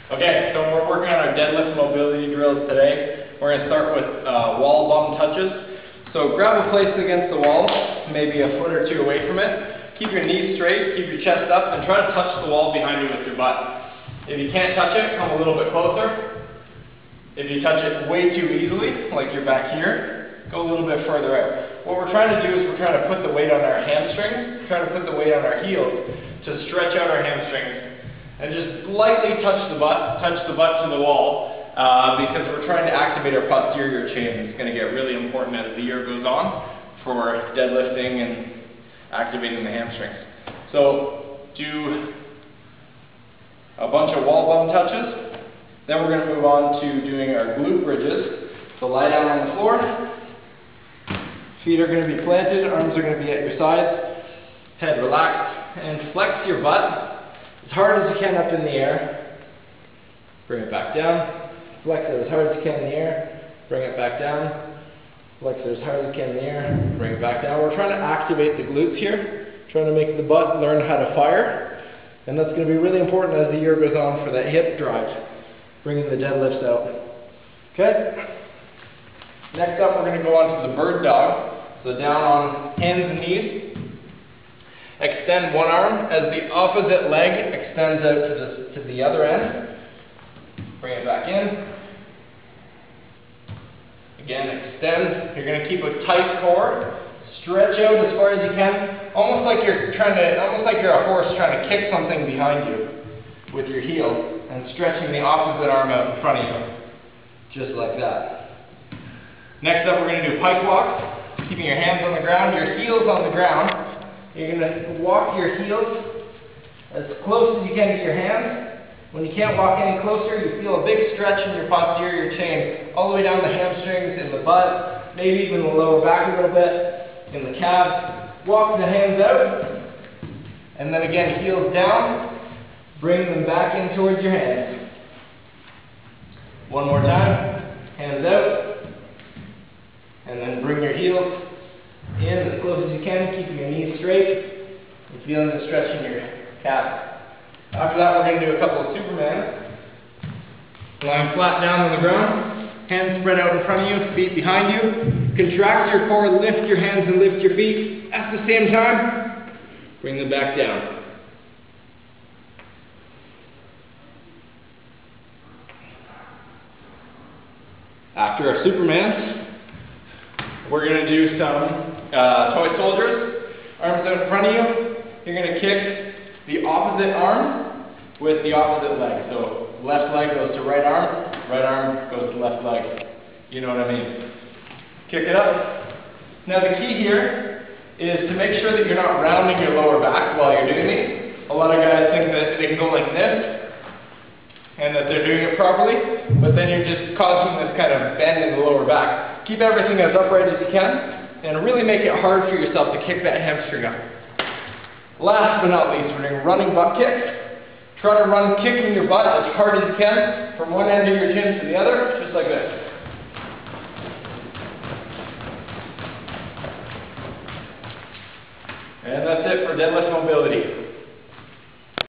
Okay, so we're working on our deadlift mobility drills today. We're going to start with wall bum touches. So grab a place against the wall, maybe a foot or two away from it. Keep your knees straight, keep your chest up, and try to touch the wall behind you with your butt. If you can't touch it, come a little bit closer. If you touch it way too easily, like you're back here, go a little bit further out. What we're trying to do is we're trying to put the weight on our hamstrings, trying to put the weight on our heels to stretch out our hamstrings. And just lightly touch the butt to the wall because we're trying to activate our posterior chain. It's going to get really important as the year goes on for deadlifting and activating the hamstrings. So do a bunch of wall bum touches. Then we're going to move on to doing our glute bridges. So lie down on the floor. Feet are going to be planted, arms are going to be at your sides, head relaxed, and flex your butt as hard as you can up in the air. Bring it back down. Flex it as hard as you can in the air. Bring it back down. Flex it as hard as you can in the air. Bring it back down. We're trying to activate the glutes here. Trying to make the butt learn how to fire. And that's going to be really important as the year goes on for that hip drive. Bringing the deadlifts out. Okay? Next up, we're going to go on to the bird dog. So down on hands and knees. Extend one arm as the opposite leg extends out to the other end. Bring it back in. Again, extend. You're going to keep a tight core. Stretch out as far as you can, almost like you're a horse trying to kick something behind you with your heel, and stretching the opposite arm out in front of you, just like that. Next up, we're going to do pike walks, keeping your hands on the ground, your heels on the ground. You're going to walk your heels as close as you can to your hands. When you can't walk any closer, you feel a big stretch in your posterior chain, all the way down the hamstrings, in the butt, maybe even the lower back a little bit, in the calves. Walk the hands out, and then again, heels down, bring them back in towards your hands. One more time, hands out, and then bring your heels in as close as you can, keeping your knees straight and feeling the stretch in your calf. After that, we're going to do a couple of Supermans. Lying flat down on the ground, hands spread out in front of you, feet behind you. Contract your core, lift your hands and lift your feet. At the same time, bring them back down. After our Supermans, we're going to do some toy soldiers. Arms out in front of you. You're going to kick the opposite arm with the opposite leg. So left leg goes to right arm goes to left leg. You know what I mean? Kick it up. Now the key here is to make sure that you're not rounding your lower back while you're doing these. A lot of guys think that they can go like this and that they're doing it properly, but then you're just causing this kind of bend in the lower back. Keep everything as upright as you can, and really make it hard for yourself to kick that hamstring up. Last but not least, we're doing running butt kicks. Try to run kicking your butt as hard as you can from one end of your gym to the other, just like this. And that's it for deadlift mobility.